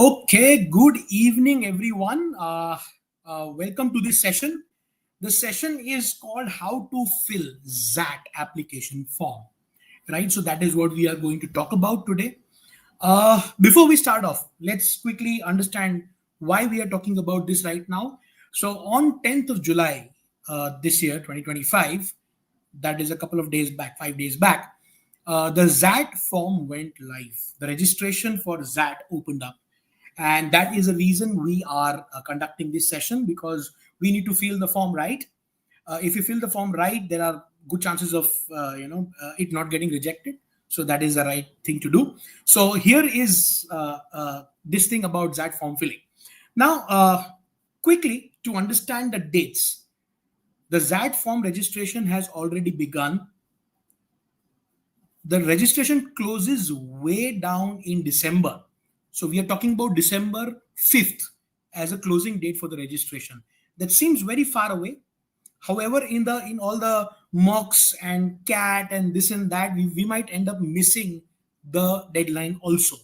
Okay, good evening, everyone. Welcome to this session. The session is called How to Fill XAT Application Form. Right, so that is what we are going to talk about today. Before we start off, let's quickly understand why we are talking about this right now. So, on 10th of July this year, 2025, that is a couple of days back, 5 days back, the XAT form went live. The registration for XAT opened up, and that is the reason we are conducting this session, because we need to fill the form right. If you fill the form right, there are good chances of it not getting rejected. So that is the right thing to do. So here is this thing about that form filling. Now, quickly, to understand the dates, the XAT form registration has already begun. The registration closes way down in December. So we are talking about December 5th as a closing date for the registration. That seems very far away. However, in all the mocks and CAT and this and that, we might end up missing the deadline also.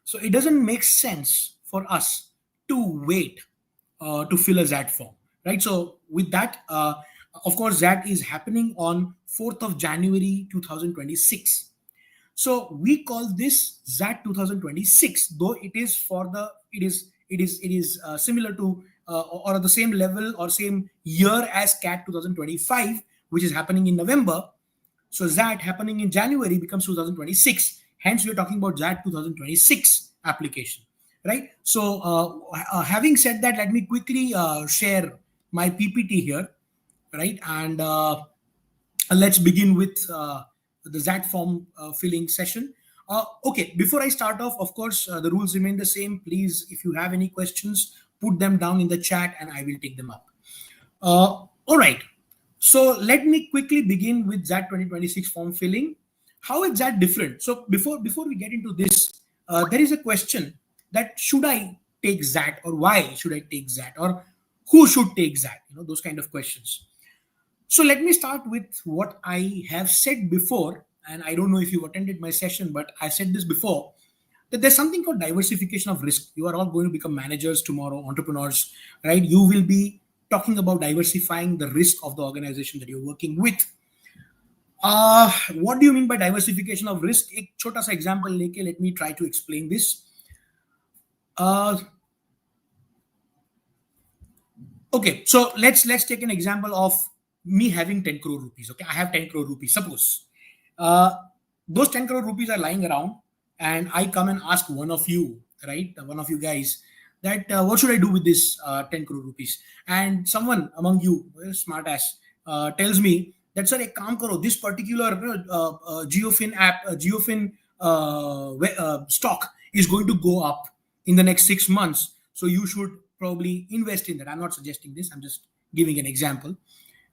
So it doesn't make sense for us to wait to fill a XAT form, right? So with that, of course, XAT is happening on 4th of January 2026. So we call this XAT 2026, though it is similar to or at the same level or same year as CAT 2025, which is happening in November. So XAT happening in January becomes 2026. Hence, we're talking about XAT 2026 application, right? So having said that, let me quickly share my PPT here, right? And let's begin with the XAT form filling session. Okay, before I start off, of course, the rules remain the same. Please, if you have any questions, put them down in the chat and I will take them up. All right. So let me quickly begin with XAT 2026 form filling. How is that different? So before we get into this, there is a question that should I take XAT, or why should I take XAT, or who should take XAT? Those kind of questions. So let me start with what I have said before, and I don't know if you've attended my session, but I said this before, that there's something called diversification of risk. You are all going to become managers tomorrow, entrepreneurs, right? You will be talking about diversifying the risk of the organization that you're working with. What do you mean by diversification of risk? एक छोटा सा example लेके let me try to explain this. Okay, so let's take an example of me having 10 crore rupees. Okay, I have 10 crore rupees. Suppose those 10 crore rupees are lying around, and I come and ask one of you, right, one of you guys, that what should I do with this 10 crore rupees? And someone among you, smart ass, tells me that, sir, ek kaam karo, this particular Geofin app, Geofin stock is going to go up in the next 6 months. So you should probably invest in that. I'm not suggesting this. I'm just giving an example.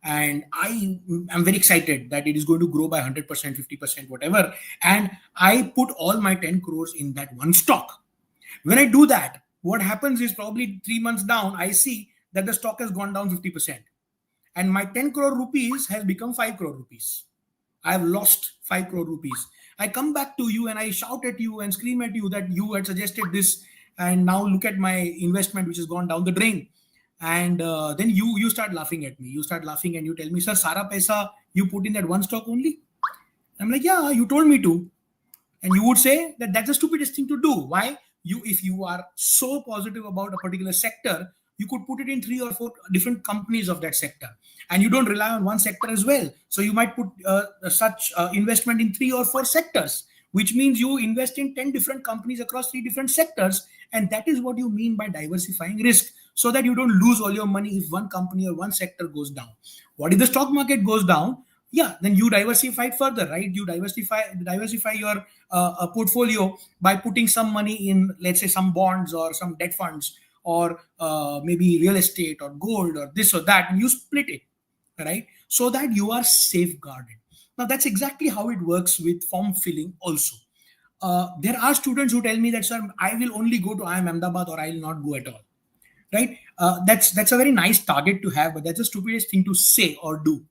And I am very excited that it is going to grow by 100%, 50%, whatever. And I put all my 10 crores in that one stock. When I do that, what happens is probably 3 months down, I see that the stock has gone down 50%. And my 10 crore rupees has become 5 crore rupees. I have lost 5 crore rupees. I come back to you and I shout at you and scream at you that you had suggested this, and now look at my investment which has gone down the drain. And then you start laughing at me. You start laughing and you tell me, sir, Sara paisa you put in that one stock only? I'm like, yeah, you told me to. And you would say that that's the stupidest thing to do. Why? If you are so positive about a particular sector, you could put it in 3 or 4 different companies of that sector. And you don't rely on one sector as well. So you might put such investment in 3 or 4 sectors, which means you invest in 10 different companies across 3 different sectors. And that is what you mean by diversifying risk, so that you don't lose all your money if one company or one sector goes down. What if the stock market goes down? Yeah, then you diversify it further, right? You diversify your portfolio by putting some money in, let's say, some bonds or some debt funds, or maybe real estate or gold or this or that, and you split it, right? So that you are safeguarded. Now, that's exactly how it works with form filling also. There are students who tell me that, sir, I will only go to IIM Ahmedabad, or I will not go at all, right? That's a very nice target to have, but that's the stupidest thing to say or do.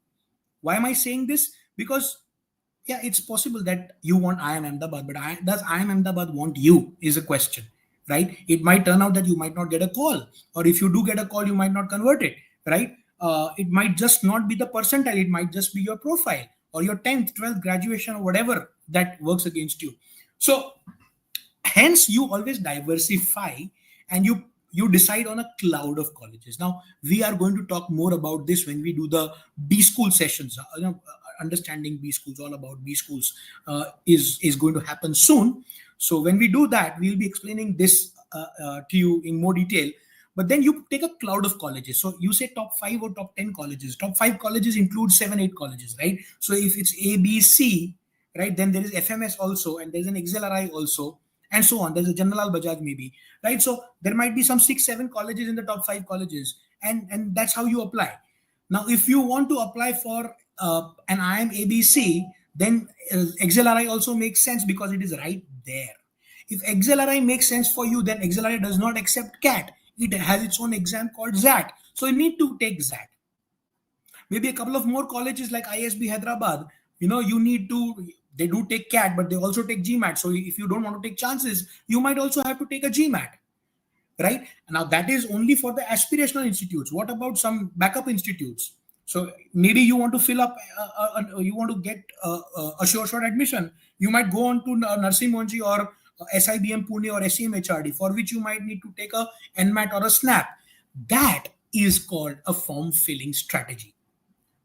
Why am I saying this? Because, yeah, it's possible that you want IIM Ahmedabad, but does IIM Ahmedabad want you is a question. right? It might turn out that you might not get a call, or if you do get a call, you might not convert it, right? It might just not be the percentile, it might just be your profile or your 10th, 12th graduation or whatever that works against you. So hence you always diversify, and you decide on a cloud of colleges. Now we are going to talk more about this when we do the B school sessions. Understanding B schools, all about B schools, is going to happen soon. So when we do that, we'll be explaining this to you in more detail. But then you take a cloud of colleges. So you say top 5 or top 10 colleges. Top 5 colleges include 7, 8 colleges, right? So if it's A, B, C, right, then there is FMS also, and there's an XLRI also, and so on. There's a General Bajaj maybe, right? So there might be some 6, 7 colleges in the top 5 colleges, and that's how you apply. Now, if you want to apply for an IIM ABC, then XLRI also makes sense because it is right there. If XLRI makes sense for you, then XLRI does not accept CAT. It has its own exam called XAT. So you need to take XAT. Maybe a couple of more colleges like ISB Hyderabad, you need to, they do take CAT, but they also take GMAT. So if you don't want to take chances, you might also have to take a GMAT, right? Now that is only for the aspirational institutes. What about some backup institutes? So maybe you want to fill up, you want to get a short admission. You might go on to Narsing Monji or SIBM Pune or SEM HRD, for which you might need to take a NMAT or a SNAP. That is called a form filling strategy,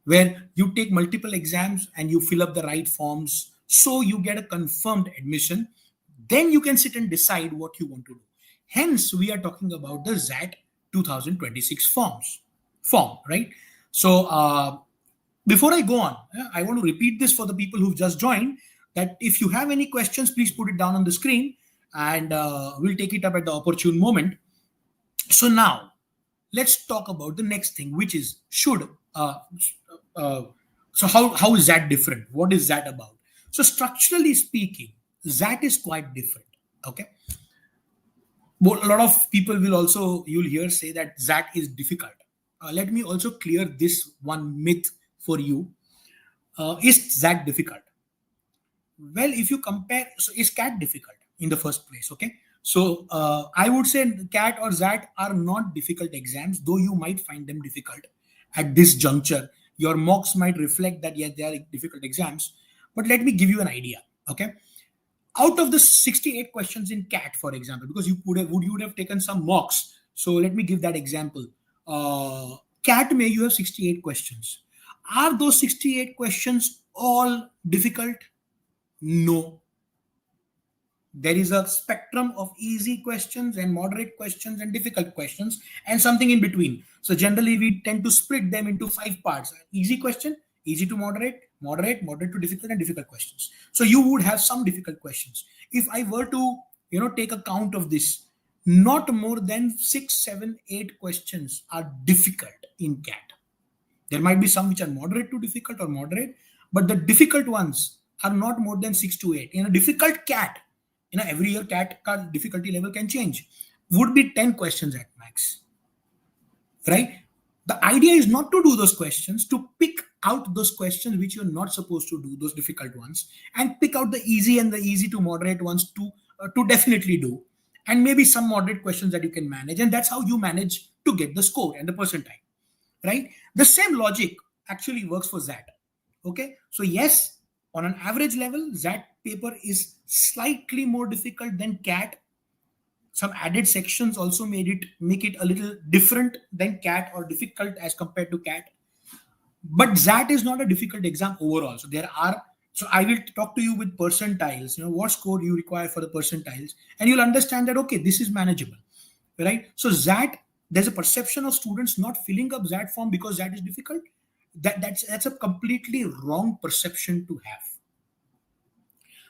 where you take multiple exams and you fill up the right forms so you get a confirmed admission. Then you can sit and decide what you want to do. Hence, we are talking about the XAT 2026 form, right? So before I go on, I want to repeat this for the people who've just joined, that if you have any questions, please put it down on the screen, and we'll take it up at the opportune moment. So now, let's talk about the next thing, which is so how is that different? What is that about? So structurally speaking, that is quite different. Okay. But a lot of people you'll hear say that that is difficult. Let me also clear this one myth for you. Is that difficult? Well, if you compare, so is CAT difficult in the first place? Okay. So I would say CAT or XAT are not difficult exams, though you might find them difficult at this juncture. Your mocks might reflect that, yes, they are difficult exams. But let me give you an idea. Okay. Out of the 68 questions in CAT, for example, because you would have taken some mocks. So let me give that example. CAT may you have 68 questions. Are those 68 questions all difficult? No. There is a spectrum of easy questions and moderate questions and difficult questions and something in between. So generally we tend to split them into 5 parts. Easy question, easy to moderate, moderate to difficult, and difficult questions. So you would have some difficult questions. If I were to, take account of this, not more than 6, 7, 8 questions are difficult in CAT. There might be some which are moderate to difficult or moderate, but the difficult ones are not more than 6 to 8. In a difficult CAT, every year CAT difficulty level can change, would be 10 questions at max, right? The idea is not to do those questions, to pick out those questions which you're not supposed to do, those difficult ones, and pick out the easy and the easy to moderate ones to definitely do, and maybe some moderate questions that you can manage, and that's how you manage to get the score and the percentile, right? The same logic actually works for XAT. Okay, so yes, on an average level, XAT paper is slightly more difficult than CAT. Some added sections also make it a little different than CAT, or difficult as compared to CAT. But XAT is not a difficult exam overall. So I will talk to you with percentiles, what score you require for the percentiles, and you'll understand that, okay, this is manageable, right? So XAT, there's a perception of students not filling up XAT form because XAT is difficult. That's a completely wrong perception to have.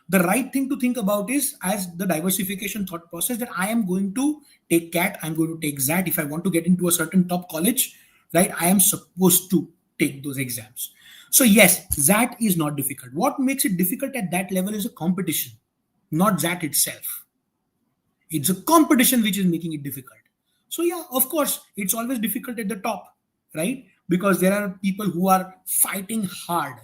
The right thing to think about is as the diversification thought process, that I am going to take CAT, I'm going to take XAT. If I want to get into a certain top college, right, I am supposed to take those exams. So yes, XAT is not difficult. What makes it difficult at that level is a competition, not XAT itself. It's a competition which is making it difficult. So yeah, of course, it's always difficult at the top, right? Because there are people who are fighting hard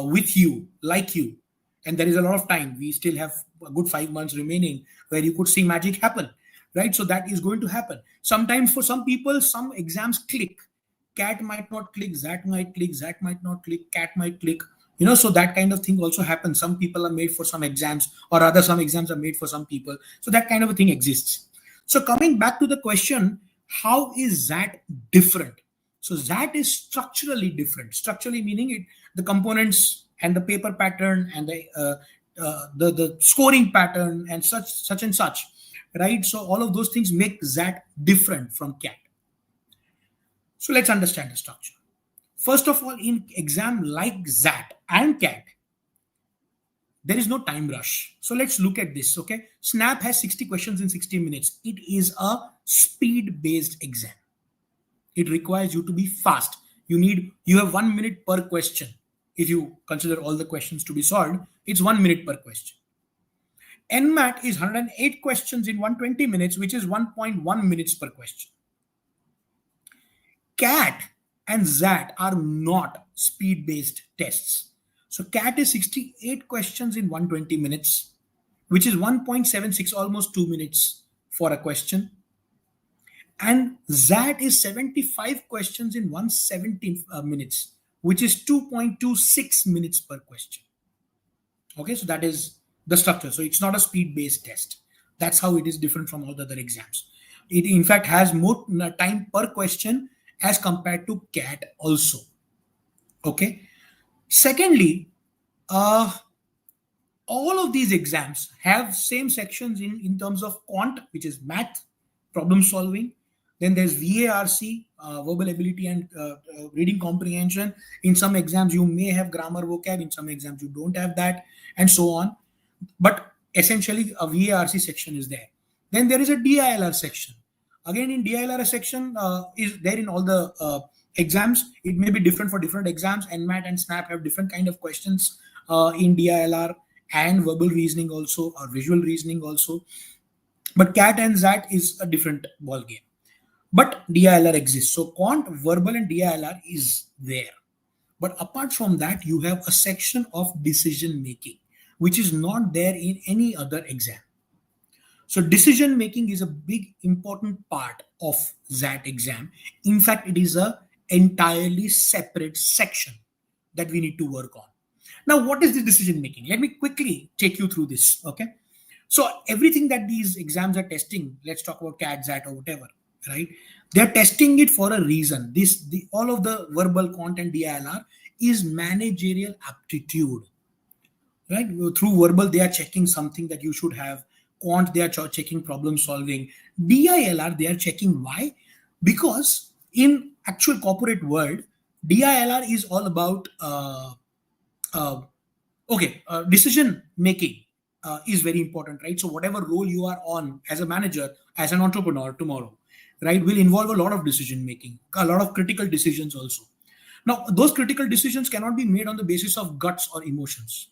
with you, like you. And there is a lot of time. We still have a good 5 months remaining where you could see magic happen. right? So that is going to happen. Sometimes for some people, some exams click. CAT might not click, XAT might click, XAT might not click, CAT might click. So that kind of thing also happens. Some people are made for some exams, or rather some exams are made for some people. So that kind of a thing exists. So coming back to the question, how is XAT different? So XAT is structurally different. Structurally meaning the components and the paper pattern and the scoring pattern and such and such, right? So all of those things make XAT different from CAT. So let's understand the structure. First of all, in exam like XAT and CAT, there is no time rush. So let's look at this, okay? SNAP has 60 questions in 60 minutes. It is a speed-based exam. It requires you to be fast. You have 1 minute per question. If you consider all the questions to be solved, it's 1 minute per question. NMAT is 108 questions in 120 minutes, which is 1.1 minutes per question. CAT and XAT are not speed-based tests. So CAT is 68 questions in 120 minutes, which is 1.76, almost 2 minutes for a question. And XAT is 75 questions in 170 minutes, which is 2.26 minutes per question. Okay, so that is the structure. So it's not a speed-based test. That's how it is different from all the other exams. It in fact has more time per question as compared to CAT also. Okay. Secondly, all of these exams have same sections in terms of quant, which is math, problem solving. Then there's VARC, verbal ability and reading comprehension. In some exams, you may have grammar vocab. In some exams, you don't have that, and so on. But essentially, a VARC section is there. Then there is a DILR section. Again, in DILR section is there in all the exams. It may be different for different exams. NMAT and SNAP have different kind of questions in DILR, and verbal reasoning also, or visual reasoning also. But CAT and XAT is a different ball game. But DILR exists. So quant, verbal, and DILR is there. But apart from that, you have a section of decision making, which is not there in any other exam. So decision making is a big important part of XAT exam. In fact, it is a entirely separate section that we need to work on. Now, what is the decision making? Let me quickly take you through this. Okay. So everything that these exams are testing, let's talk about CAT, XAT, or whatever, right? They're testing it for a reason. All of the verbal content DILR is managerial aptitude, right? Through verbal, they are checking something that you should have. Quant, they are checking problem solving. DILR, they are checking why? Because in actual corporate world, DILR is all about decision making is very important, right? So whatever role you are on as a manager, as an entrepreneur tomorrow, right, will involve a lot of decision making, a lot of critical decisions also. Now, those critical decisions cannot be made on the basis of guts or emotions.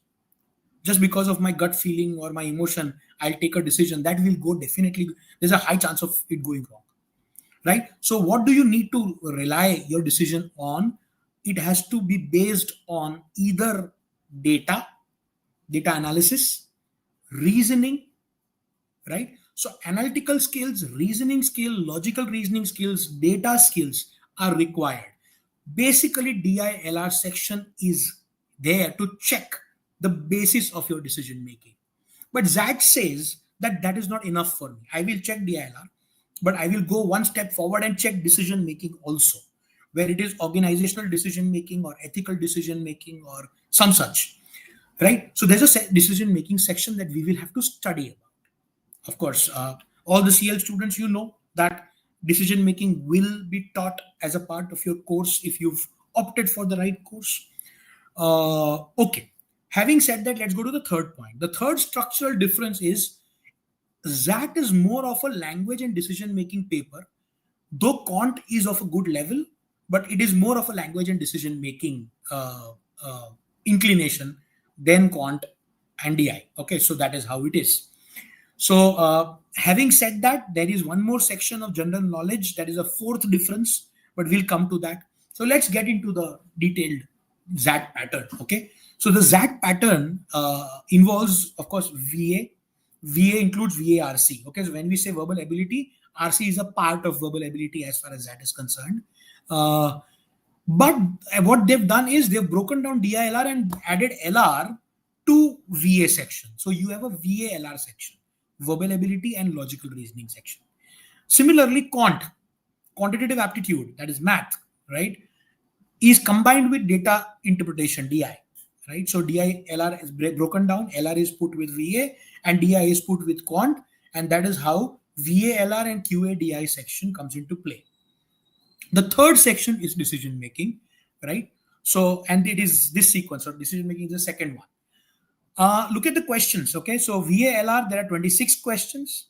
Just because of my gut feeling or my emotion, I'll take a decision that will go definitely, there's a high chance of it going wrong, right? So what do you need to rely your decision on? It has to be based on either data analysis, reasoning, right? So analytical skills, reasoning skill, logical reasoning skills, data skills are required. Basically, DILR section is there to check the basis of your decision making. But XAT says that that is not enough for me. I will check DILR, but I will go one step forward and check decision making also, where it is organizational decision making or ethical decision making or some such, right? So there's a decision making section that we will have to study about. Of course, all the CL students, you know that decision making will be taught as a part of your course if you've opted for the right course. Okay. Having said that, let's go to the third point. The third structural difference is XAT is more of a language and decision making paper, though quant is of a good level, but it is more of a language and decision making inclination than quant and DI. Okay, so that is how it is. So having said that, there is one more section of general knowledge that is a fourth difference, but we'll come to that. So let's get into the detailed XAT pattern. Okay, so the XAT pattern involves, of course, VA, VA includes VARC. Okay, so when we say verbal ability, RC is a part of verbal ability as far as that is concerned. But what they've done is they've broken down DILR and added LR to VA section. So you have a VA LR section, verbal ability and logical reasoning section. Similarly, quantitative aptitude, that is math, right, is combined with data interpretation, DI, right? So DI, LR is broken down, LR is put with VA and DI is put with quant, and that is how VA, LR and QA DI section comes into play. The third section is decision making, right? So, and it is this sequence. So decision making is the second one. Look at the questions. Okay, so VALR, there are 26 questions.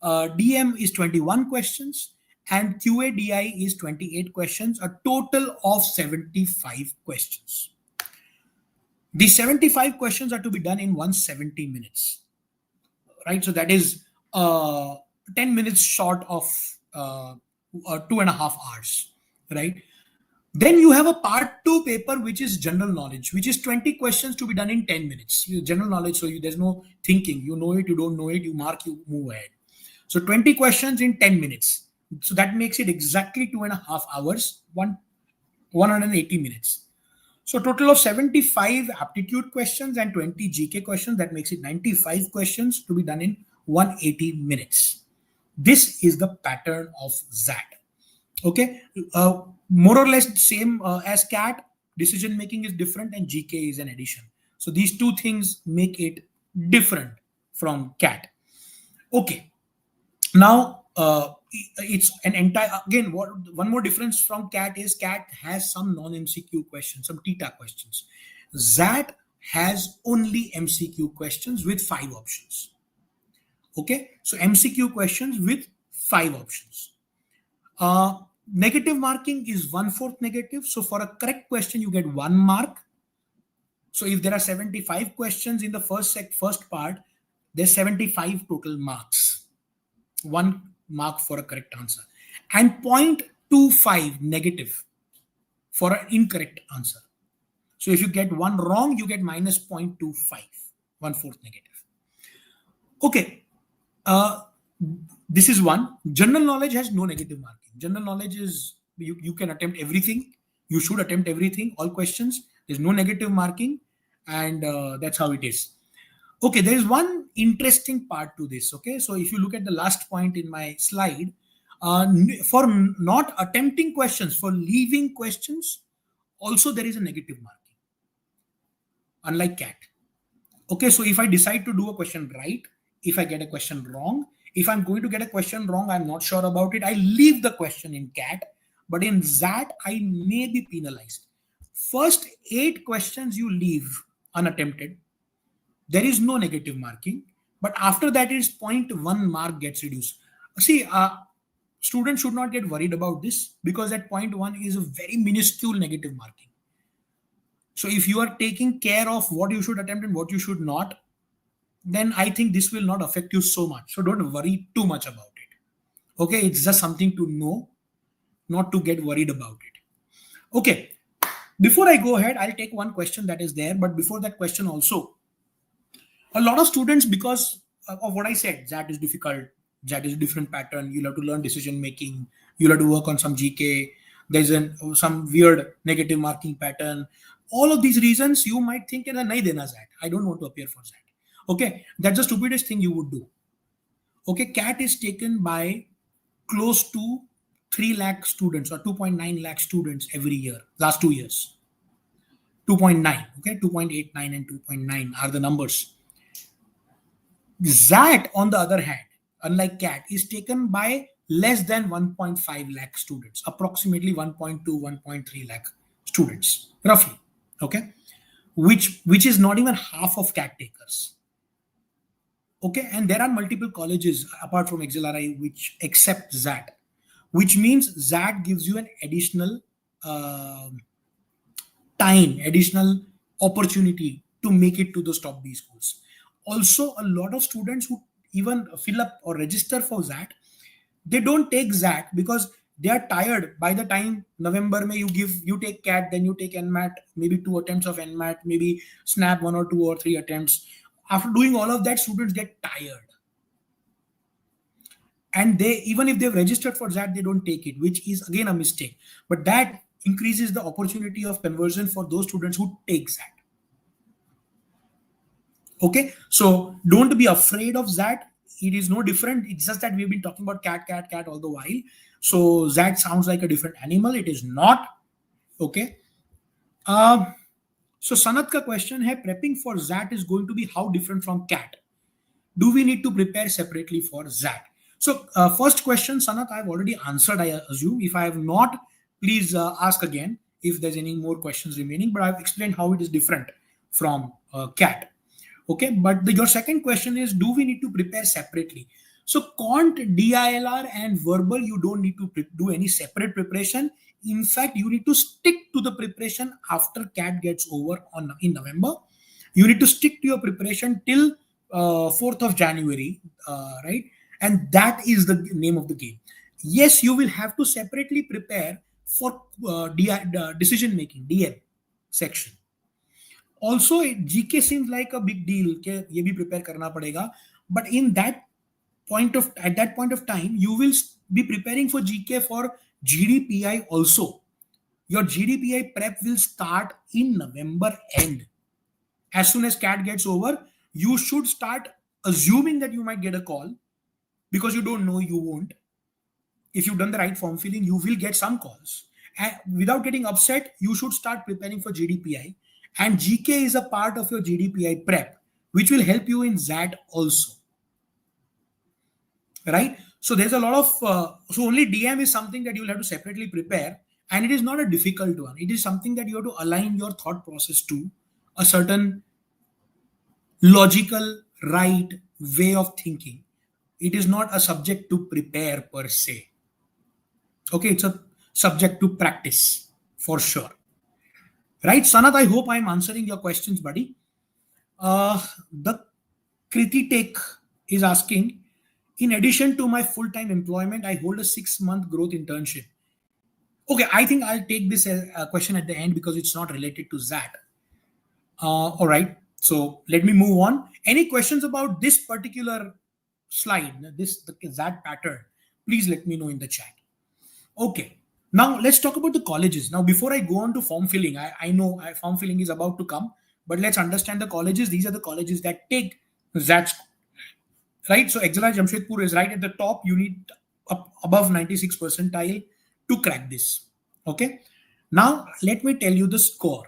DM is 21 questions, and QADI is 28 questions, a total of 75 questions. These 75 questions are to be done in 170 minutes, right? So that is 10 minutes short of 2.5 hours, right? Then you have a part 2 paper, which is general knowledge, which is 20 questions to be done in 10 minutes. General knowledge, so there's no thinking. You know it, you don't know it, you mark, you move ahead. So 20 questions in 10 minutes. So that makes it exactly 2.5 hours, 180 minutes. So total of 75 aptitude questions and 20 GK questions. That makes it 95 questions to be done in 180 minutes. This is the pattern of XAT. Okay, more or less same as CAT. Decision making is different and GK is an addition. So these two things make it different from CAT. Okay, now it's an entire, again, one more difference from CAT is CAT has some non-MCQ questions, some TETA questions. XAT has only MCQ questions with 5 options. Okay, so MCQ questions with 5 options. Negative marking is 1/4 negative. So for a correct question, you get 1 mark. So if there are 75 questions in the first part, there's 75 total marks. 1 mark for a correct answer. And 0.25 negative for an incorrect answer. So if you get 1 wrong, you get minus 0.25, 1/4 negative. Okay. This is one. General knowledge has no negative marking. General knowledge is you can attempt everything. You should attempt everything, all questions. There's no negative marking, and that's how it is. Okay, there is one interesting part to this. Okay, so if you look at the last point in my slide, for not attempting questions, for leaving questions, also there is a negative marking, unlike CAT. Okay, so if I decide to do a question right, if I get a question wrong, if I'm going to get a question wrong, I'm not sure about it, I leave the question in CAT, but in XAT, I may be penalized. First 8 questions you leave unattempted, there is no negative marking, but after that is 0.1 mark gets reduced. See, students should not get worried about this because that 0.1 is a very minuscule negative marking. So if you are taking care of what you should attempt and what you should not, then I think this will not affect you so much. So don't worry too much about it. Okay, it's just something to know, not to get worried about it. Okay, before I go ahead, I'll take one question that is there. But before that question also, a lot of students, because of what I said, XAT is difficult, XAT is a different pattern, you'll have to learn decision making, you'll have to work on some GK, there's some weird negative marking pattern. All of these reasons, you might think, nahi dena XAT, I don't want to appear for XAT. Okay, that's the stupidest thing you would do. Okay, CAT is taken by close to 3 lakh students or 2.9 lakh students every year, last 2 years. 2.9, okay, 2.89 and 2.9 are the numbers. XAT, on the other hand, unlike CAT, is taken by less than 1.5 lakh students, approximately 1.2, 1.3 lakh students, roughly, okay, which is not even half of CAT takers. Okay, and there are multiple colleges apart from XLRI which accept XAT, which means XAT gives you an additional time, additional opportunity to make it to those top B schools. Also, a lot of students who even fill up or register for XAT, they don't take XAT because they are tired. By the time November may you take CAT, then you take NMAT, maybe 2 attempts of NMAT, maybe snap 1 or 2 or 3 attempts. After doing all of that, students get tired. And they, even if they've registered for XAT, they don't take it, which is again a mistake. But that increases the opportunity of conversion for those students who take XAT. Okay, so don't be afraid of XAT. It is no different. It's just that we've been talking about cat all the while. So XAT sounds like a different animal. It is not. Okay. So Sanat ka question hai, prepping for XAT is going to be how different from CAT? Do we need to prepare separately for XAT? So first question, Sanat, I've already answered, I assume. If I have not, please ask again if there's any more questions remaining, but I've explained how it is different from CAT. Okay, but your second question is, do we need to prepare separately? So Quant, DILR and verbal, you don't need to do any separate preparation. In fact, you need to stick to the preparation after CAT gets over in November. You need to stick to your preparation till 4th of January, right? And that is the name of the game. Yes, you will have to separately prepare for decision making, DM section. Also, GK seems like a big deal. Okay, ye bhi prepare karna padega. But at that point of time, you will be preparing for GK for GDPI also. Your GDPI prep will start in November end. As soon as CAT gets over, you should start assuming that you might get a call, because you don't know, you won't. If you've done the right form filling, you will get some calls. And without getting upset, you should start preparing for GDPI. And GK is a part of your GDPI prep, which will help you in XAT also. Right? So there's a lot of, so only DM is something that you will have to separately prepare. And it is not a difficult one. It is something that you have to align your thought process to a certain logical, right way of thinking. It is not a subject to prepare per se. Okay, it's a subject to practice for sure. Right, Sanat, I hope I'm answering your questions, buddy. The Kriti Take is asking, in addition to my full-time employment, I hold a 6-month growth internship. Okay, I think I'll take this question at the end because it's not related to XAT. All right, so let me move on. Any questions about this particular slide, the XAT pattern? Please let me know in the chat. Okay, now let's talk about the colleges. Now, before I go on to form filling, I know form filling is about to come, but let's understand the colleges. These are the colleges that take XAT, right? So XLRI Jamshedpur is right at the top. You need above 96 percentile to crack this. Okay, now let me tell you the score.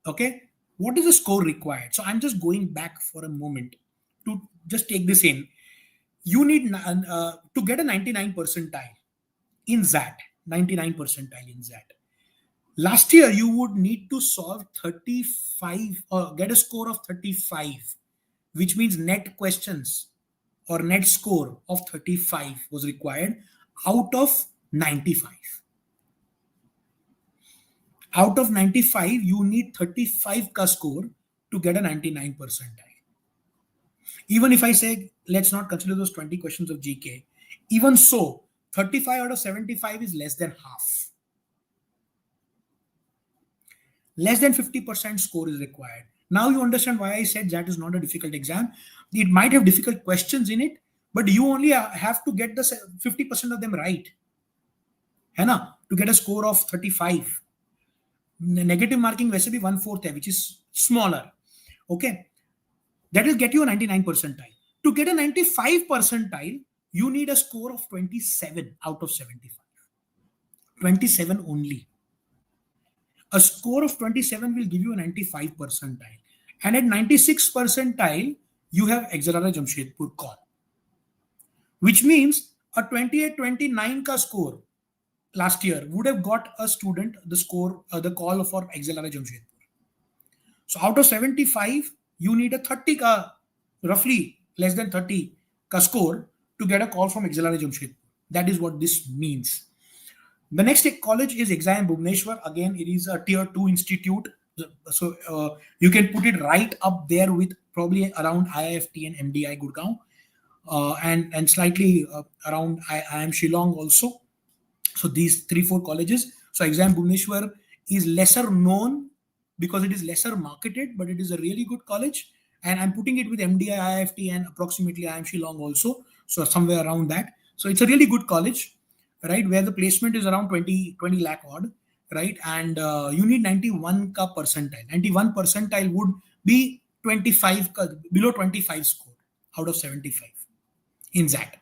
Okay, what is the score required? So I'm just going back for a moment to just take this in. You need to get a 99 percentile in XAT, 99 percentile in XAT. Last year, you would need to solve 35 or get a score of 35, which means net questions or net score of 35 was required out of 95. Out of 95, you need 35 ka score to get a 99 percentile. Even if I say, let's not consider those 20 questions of GK, even so, 35 out of 75 is less than half. Less than 50% score is required. Now you understand why I said that is not a difficult exam. It might have difficult questions in it, but you only have to get the 50% of them right. है ना? To get a score of 35. Negative marking वैसे भी 1/4 है, which is smaller. Okay. That will get you a 99 percentile. To get a 95 percentile, you need a score of 27 out of 75. 27 only. A score of 27 will give you a 95 percentile. And at 96 percentile, you have XLRI Jamshedpur call. Which means a 28-29 ka score last year would have got a student the score, the call for XLRI Jamshedpur. So out of 75, you need a 30 ka, roughly less than 30 ka score to get a call from XLRI Jamshedpur. That is what this means. The next college is XIM Bhubaneswar. Again, it is a tier 2 institute. So you can put it right up there with probably around IIFT and MDI Gurgaon, and slightly around IIM Shillong also. So these 3-4 colleges. So XIM Bhubaneswar is lesser known because it is lesser marketed, but it is a really good college. and I'm putting it with MDI, IFT, and approximately IIM Shillong also. So somewhere around that. So it's a really good college, right? Where the placement is around 20 lakh odd, right? And you need 91 ka percentile. 91 percentile would be 25 below 25 score out of 75 in XAT,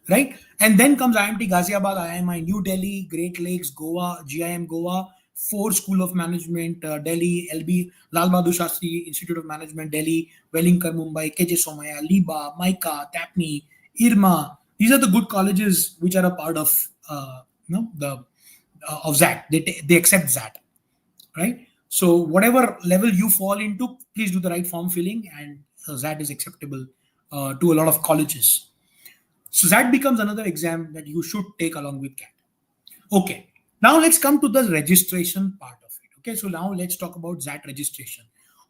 right? And then comes IMT Ghaziabad, IMI New Delhi, Great Lakes, Goa, GIM Goa, Ford School of Management, Delhi, LB, Lal Bahadur Shastri Institute of Management, Delhi, Wellinkar, Mumbai, KJ Somaya, Liba, Maika, Tapni, IRMA. These are the good colleges which are a part of the of XAT. They accept XAT, right? So whatever level you fall into, please do the right form filling, and XAT is acceptable to a lot of colleges. So that becomes another exam that you should take along with CAT. Okay, now let's come to the registration part of it. Okay, so now let's talk about XAT registration.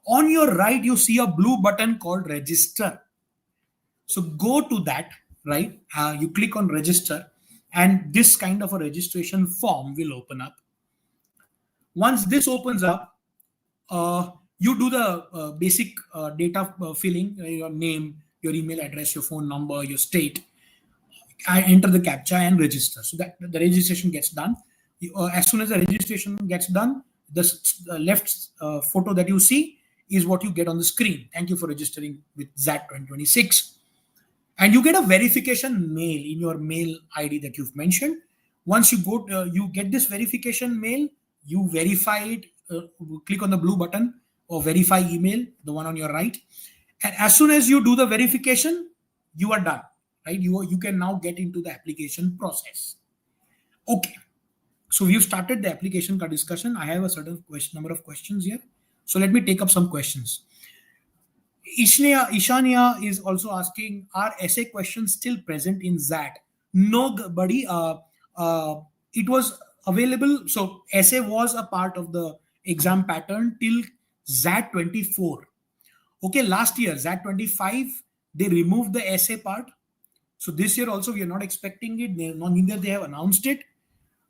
On your right, you see a blue button called register. So go to that, right? You click on register, and this kind of a registration form will open up. Once this opens up, you do the basic data filling, your name, your email address, your phone number, your state. I enter the captcha and register. So that the registration gets done. As soon as the registration gets done, the left photo that you see is what you get on the screen. Thank you for registering with XAT 2026. And you get a verification mail in your mail ID that you've mentioned. Once you go, you get this verification mail, you verify it, click on the blue button or verify email, the one on your right. And as soon as you do the verification, you are done. Right? You can now get into the application process. Okay. So we've started the application discussion. I have a certain number of questions here. So let me take up some questions. Ishania is also asking, are essay questions still present in XAT? No, buddy. It was available. So essay was a part of the exam pattern till XAT 24. Okay, last year, XAT 25, they removed the essay part. So this year also we are not expecting it. Neither they have announced it.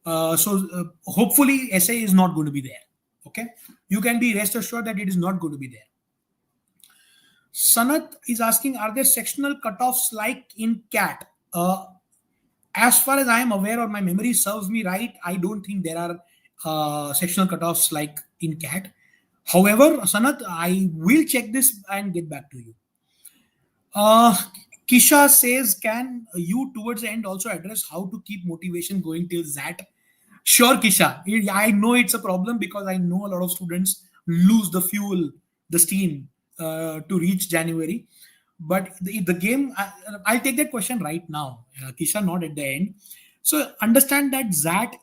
Hopefully essay is not going to be there. Okay, you can be rest assured that it is not going to be there. Sanat is asking, are there sectional cutoffs like in CAT? As far as I am aware, or my memory serves me right, I don't think there are sectional cutoffs like in CAT. However, Sanat, I will check this and get back to you. Kisha says, can you towards the end also address how to keep motivation going till XAT? Sure, Kisha. I know it's a problem because I know a lot of students lose the fuel, the steam to reach January. But the game, I'll take that question right now. Kisha, not at the end. So understand that XAT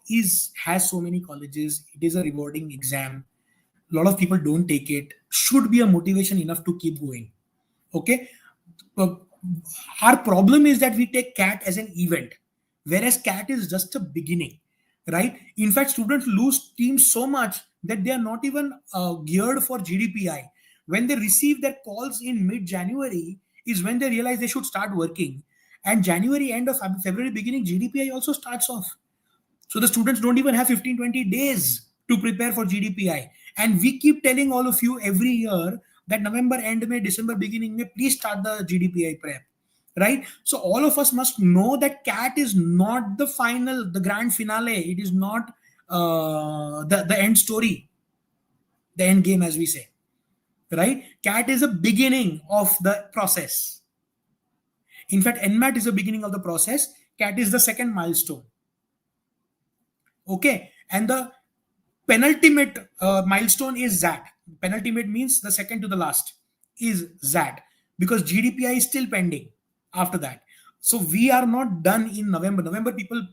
has so many colleges. It is a rewarding exam. A lot of people don't take it. Should be a motivation enough to keep going. Okay. Our problem is that we take CAT as an event, whereas CAT is just a beginning, right? In fact, students lose steam so much that they are not even geared for GDPI. When they receive their calls in mid-January is when they realize they should start working. And January, end of February, beginning, GDPI also starts off. So the students don't even have 15-20 days to prepare for GDPI. And we keep telling all of you every year that November end May, December beginning May, please start the GDPI prep, right? So all of us must know that CAT is not the final, the grand finale. It is not the end story, the end game, as we say, right? CAT is a beginning of the process. In fact, NMAT is the beginning of the process. CAT is the second milestone. Okay, and the penultimate milestone is XAT. Penultimate means the second to the last is XAT, because GDPI is still pending after that. So we are not done in November. November people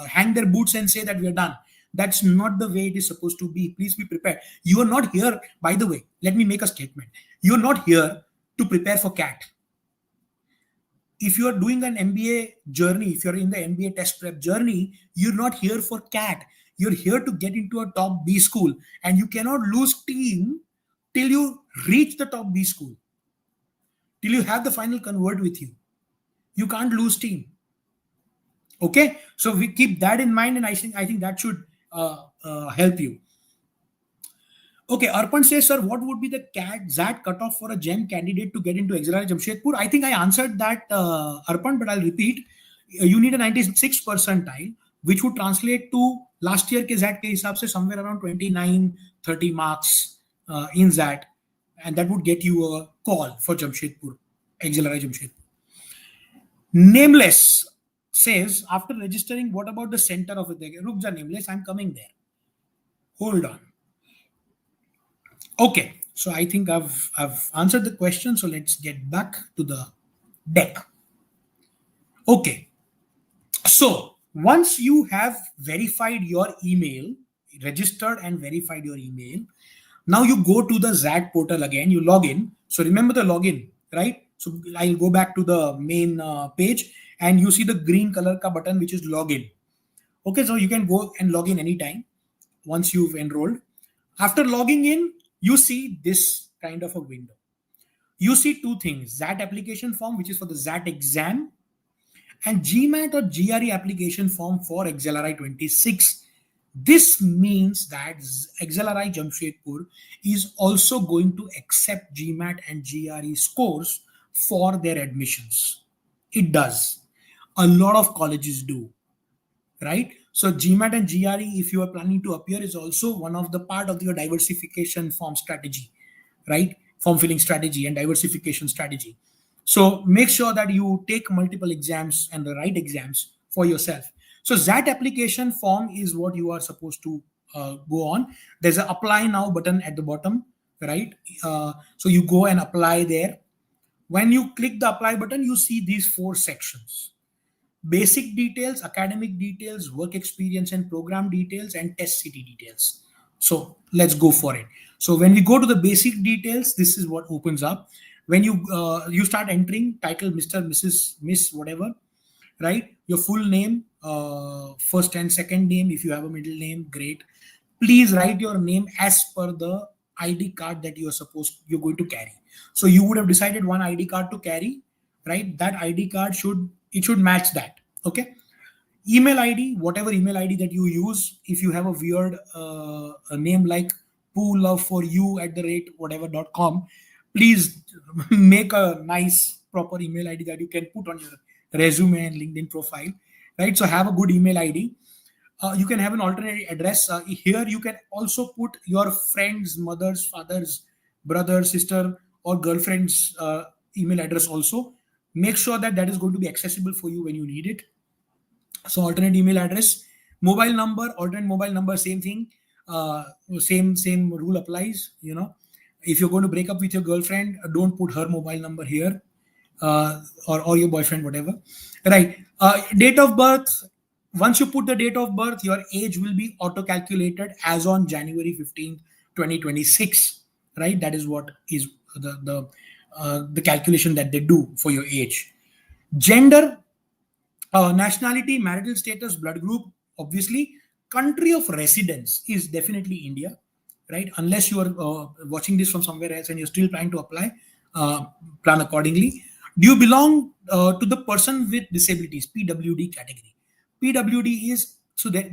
hang their boots and say that we are done. That's not the way it is supposed to be. Please be prepared. You are not here, by the way, let me make a statement. You are not here to prepare for CAT. If you are doing an MBA journey, if you're in the MBA test prep journey, you're not here for CAT. You're here to get into a top B school, and you cannot lose steam till you reach the top B school, till you have the final convert with you. You can't lose steam. Okay, so we keep that in mind, and I think that should help you. Okay, Arpan says, sir, what would be the XAT cutoff for a GEM candidate to get into XLRI Jamshedpur? I think I answered that, Arpan, but I'll repeat. You need a 96 percentile, which would translate to last year के ZAT के हिसाब से somewhere around 29, 30 marks in ZAT, and that would get you a call for Jamshedpur, XLRI Jamshedpur. Nameless says, after registering, what about the center of it? Rukja Nameless, I'm coming there. Hold on. Okay, so I think I've answered the question. So let's get back to the deck. Okay, so once you have verified your email, registered and verified your email, now you go to the XAT portal again. You log in. So remember the login, right? So I'll go back to the main page, and you see the green color ka button which is login. Okay, so you can go and log in anytime once you've enrolled. After logging in, you see this kind of a window. You see two things: XAT application form, which is for the XAT exam, and GMAT or GRE application form for XLRI 26. This means that XLRI Jamshedpur is also going to accept GMAT and GRE scores for their admissions. It does. A lot of colleges do, right? So GMAT and GRE, if you are planning to appear, is also one of the part of your diversification form strategy, right? Form filling strategy and diversification strategy. So make sure that you take multiple exams and the right exams for yourself. So that application form is what you are supposed to go on. There's an apply now button at the bottom, right? So you go and apply there. When you click the apply button, you see these 4 sections: basic details, academic details, work experience and program details, and test city details. So let's go for it. So when we go to the basic details, this is what opens up. When you start entering title, Mr., Mrs., Miss, whatever, right? Your full name, first and second name. If you have a middle name, great. Please write your name as per the ID card that you're going to carry. So you would have decided one ID card to carry, right? That ID card should match that. Okay. Email ID, whatever email ID that you use. If you have a weird a name like poolloveforyou@whatever.com, please make a nice proper email ID that you can put on your resume and LinkedIn profile, right? So have a good email ID. You can have an alternate address. Here you can also put your friend's, mother's, father's, brother, sister, or girlfriend's email address also. Make sure that that is going to be accessible for you when you need it. So alternate email address, mobile number, alternate mobile number, same thing. Same rule applies. You know, if you're going to break up with your girlfriend, don't put her mobile number here, or your boyfriend, whatever. Right. Date of birth. Once you put the date of birth, your age will be auto-calculated as on January 15th, 2026. Right. That is what is the calculation that they do for your age. Gender, nationality, marital status, blood group, obviously. Country of residence is definitely India, right? Unless you are watching this from somewhere else and you're still trying to apply, plan accordingly. Do you belong to the person with disabilities, PWD category? PWD is, so there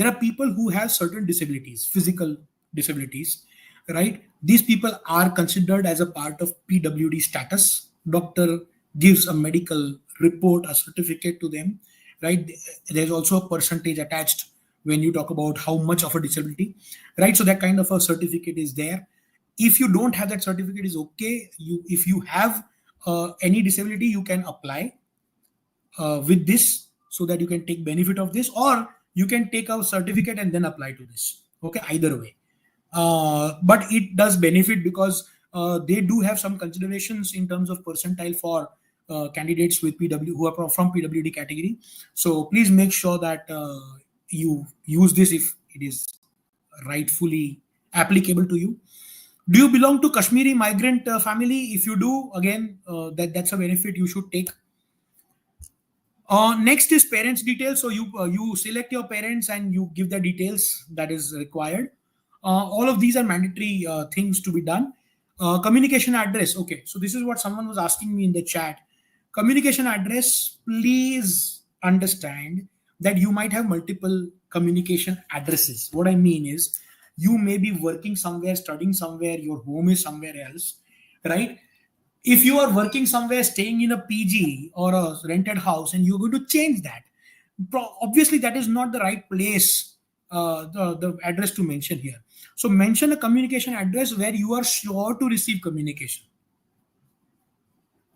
are people who have certain disabilities, physical disabilities, right? These people are considered as a part of PWD status. Doctor gives a medical report, a certificate to them, right? There's also a percentage attached when you talk about how much of a disability, right? So that kind of a certificate is there. If you don't have that certificate, is okay. If you have any disability, you can apply with this so that you can take benefit of this, or you can take a certificate and then apply to this. Okay, either way. But it does benefit because they do have some considerations in terms of percentile for candidates with PW who are from PWD category. So please make sure that you use this if it is rightfully applicable to you. Do you belong to Kashmiri migrant family? If you do, again, that's a benefit you should take. Next is parents details. So you select your parents and you give the details that is required. All of these are mandatory things to be done. Communication address. Okay, so this is what someone was asking me in the chat. Communication address, please understand that you might have multiple communication addresses. What I mean is, You may be working somewhere, studying somewhere, your home is somewhere else, right? If you are working somewhere, staying in a PG or a rented house, and you're going to change that, obviously that is not the right place, the address to mention here. So mention a communication address where you are sure to receive communication.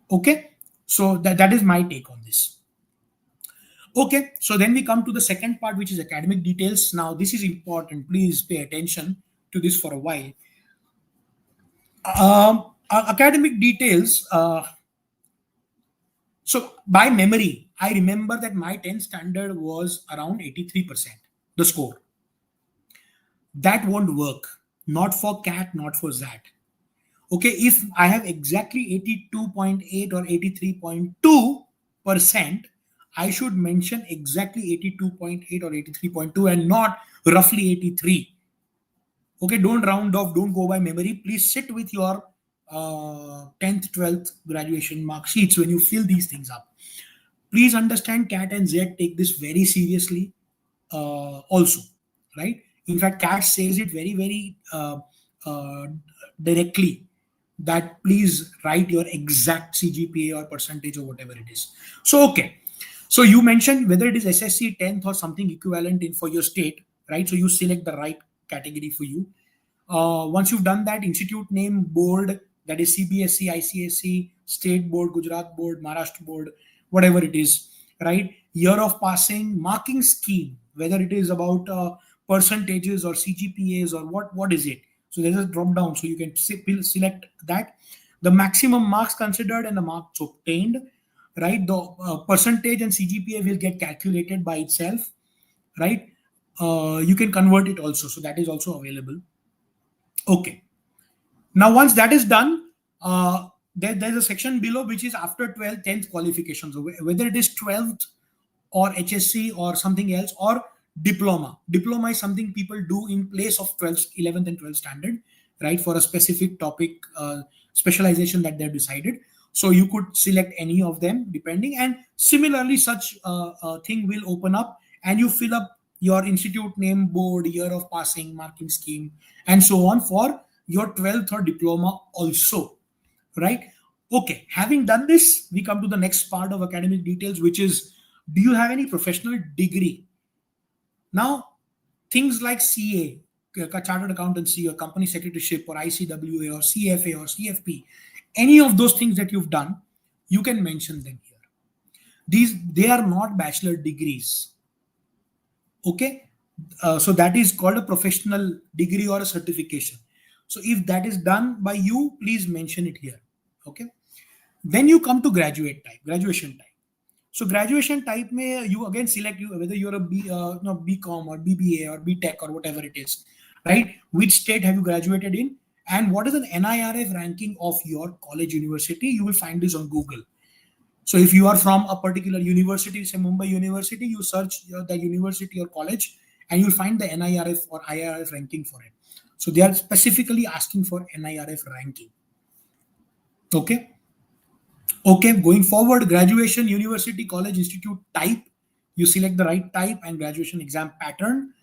Okay, so that is my take on this. Okay, so then we come to the second part, which is academic details. Now this is important, please pay attention to this for a while. Academic details, so by memory, I remember that my 10th standard was around 83%, the score. That won't work. Not for CAT, not for XAT. Okay, if I have exactly 82.8 or 83.2%, I should mention exactly 82.8 or 83.2 and not roughly 83. Okay, don't round off, don't go by memory. Please sit with your 10th, 12th graduation mark sheets when you fill these things up. Please understand CAT and XAT take this very seriously also, right? In fact, CAT says it very, very directly that please write your exact CGPA or percentage or whatever it is. So, okay. So you mentioned whether it is SSC 10th or something equivalent in for your state, right? So you select the right category for you. Once you've done that, institute name, board, that is CBSE, ICSE, state board, Gujarat board, Maharashtra board, whatever it is, right? Year of passing, marking scheme, whether it is about percentages or CGPAs or what is it. So there's a drop down, so you can select that. The maximum marks considered and the marks obtained, right? The percentage and CGPA will get calculated by itself, right? You can convert it also, so that is also available. Okay. Now, once that is done, there's a section below which is after 12th, 10th qualifications, whether it is 12th or HSC or something else or diploma. Diploma is something people do in place of 12th, 11th, and 12th standard, right? For a specific topic, specialization that they've decided. So you could select any of them depending. And similarly, such thing will open up and you fill up your institute name, board, year of passing, marking scheme, and so on for your 12th or diploma also, right? Okay, having done this, we come to the next part of academic details, which is, do you have any professional degree? Now, things like CA, Chartered Accountancy, or Company Secretaryship, or ICWA, or CFA, or CFP, any of those things that you've done, you can mention them here. They are not bachelor degrees. Okay, so that is called a professional degree or a certification. So if that is done by you, please mention it here. Okay, then you come to graduation type. So graduation type may you again select whether you're a BCom or BBA or BTech or whatever it is, right? Which state have you graduated in, and what is an NIRF ranking of your college university? You will find this on Google. So if you are from a particular university, say Mumbai University, you search the university or college and you'll find the NIRF or IRF ranking for it. So they are specifically asking for NIRF ranking. Okay. Okay, going forward, graduation, university, college, institute type. You select the right type and graduation exam pattern,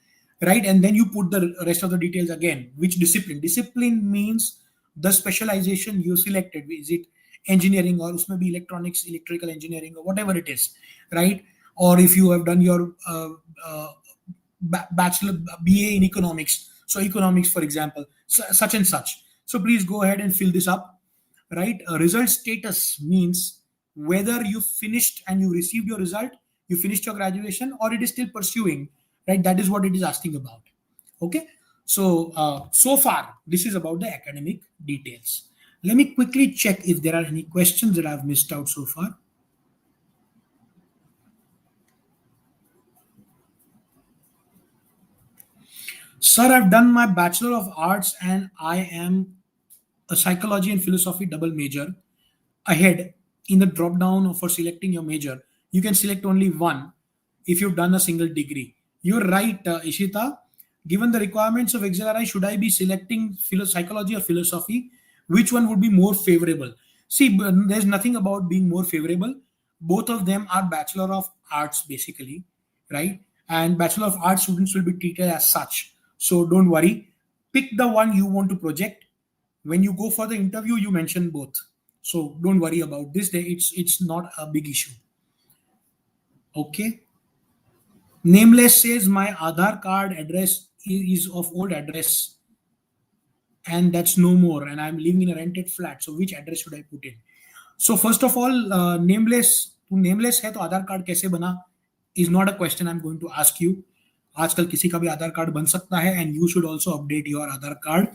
right? And then you put the rest of the details again. Which discipline? Discipline means the specialization you selected. Is it engineering, or it may be electronics, electrical engineering, or whatever it is, right? Or if you have done your bachelor BA in economics, so economics, for example, such and such. So please go ahead and fill this up, right? Result status means whether you finished and you received your result, you finished your graduation, or it is still pursuing, right? That is what it is asking about. Okay, so so far this is about the academic details. Let me quickly check if there are any questions that I've missed out so far. Sir, I've done my Bachelor of Arts and I am a psychology and philosophy double major. Ahead in the drop down for selecting your major, you can select only one if you've done a single degree. You're right, Ishita. Given the requirements of XLRI, should I be selecting psychology or philosophy? Which one would be more favorable? See, there's nothing about being more favorable. Both of them are Bachelor of Arts, basically, right? And Bachelor of Arts students will be treated as such. So don't worry. Pick the one you want to project. When you go for the interview, you mention both. So don't worry about this. It's not a big issue. Okay. Nameless says my Aadhaar card address is of old address and that's no more. And I'm living in a rented flat. So which address should I put in? So first of all, nameless है तो आधार card कैसे बना is not a question I'm going to ask you. आजकल किसी का भी आधार card बन सकता है and you should also update your Aadhaar card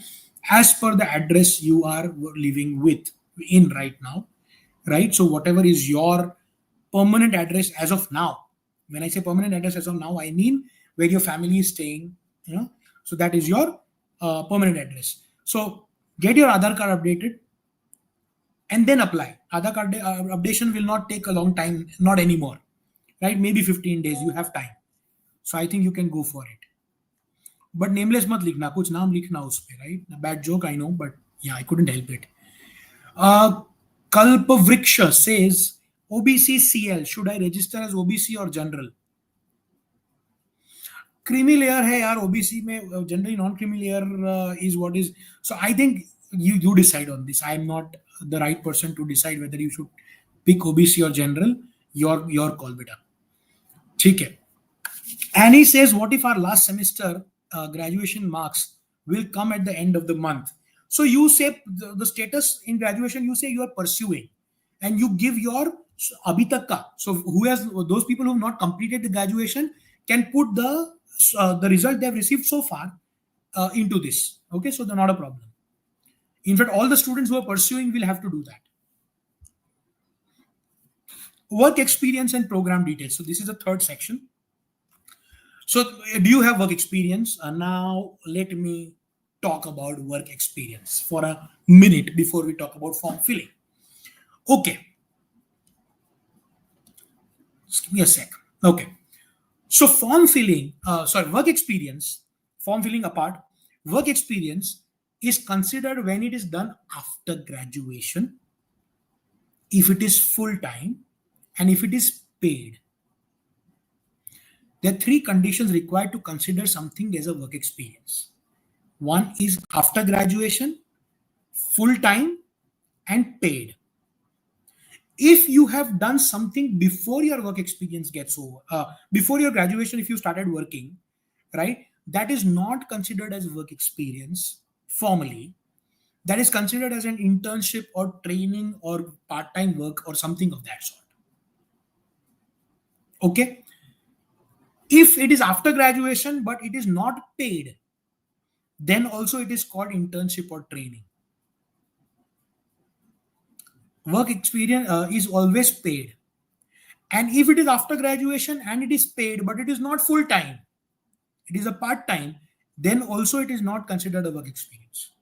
as per the address you are living with in right now, right? So whatever is your permanent address as of now. When I say permanent address as of now, I mean where your family is staying, so that is your permanent address. So get your Aadhaar card updated and then apply. Aadhaar card updation will not take a long time, not anymore, right? Maybe 15 days, you have time. So I think you can go for it. But nameless mat likhna, kuch naam likhna uspe, right? A bad joke, I know, but yeah, I couldn't help it. Kalpavriksha says, OBC CL, should I register as OBC or general? Creamy layer hai yaar, OBC mein generally non-creamy layer is what is. So I think you decide on this. I'm not the right person to decide whether you should pick OBC or general. Your call, beta. ठीक है. Annie says, what if our last semester graduation marks will come at the end of the month? So you say the status in graduation, you say you are pursuing and you give your abhi tak ka. So who has those people who have not completed the graduation can put the result they have received so far into this. Okay, so they're not a problem. In fact, all the students who are pursuing will have to do that. Work experience and program details. So this is the third section. So do you have work experience? Now let me talk about work experience for a minute before we talk about form filling. Okay. Just give me a sec. Okay. So form filling, work experience, form filling apart, work experience is considered when it is done after graduation, if it is full-time, and if it is paid. There are three conditions required to consider something as a work experience. One is after graduation, full-time, and paid. If you have done something before your work experience gets over, before your graduation, if you started working, right, that is not considered as work experience formally. That is considered as an internship or training or part-time work or something of that sort. Okay. If it is after graduation, but it is not paid, then also it is called internship or training. Work experience is always paid. And if it is after graduation and it is paid, but it is not full-time, it is a part-time, then also it is not considered a work experience.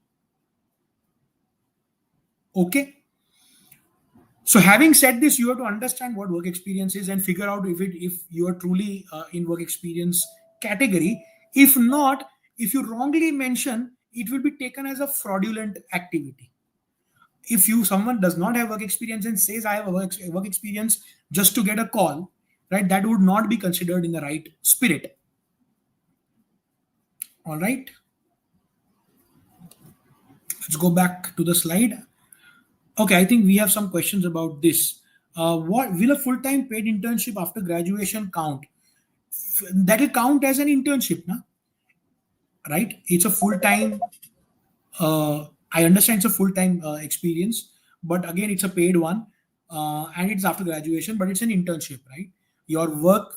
Okay. So having said this, you have to understand what work experience is and figure out if you are truly in work experience category. If not, if you wrongly mention, it will be taken as a fraudulent activity. If someone does not have work experience and says I have a work experience just to get a call, right, that would not be considered in the right spirit. All right. Let's go back to the slide. Okay, I think we have some questions about this. What will a full-time paid internship after graduation count? That will count as an internship, na? Right? It's a full-time. I understand it's a full-time experience, but again, it's a paid one, and it's after graduation, but it's an internship, right? Your work,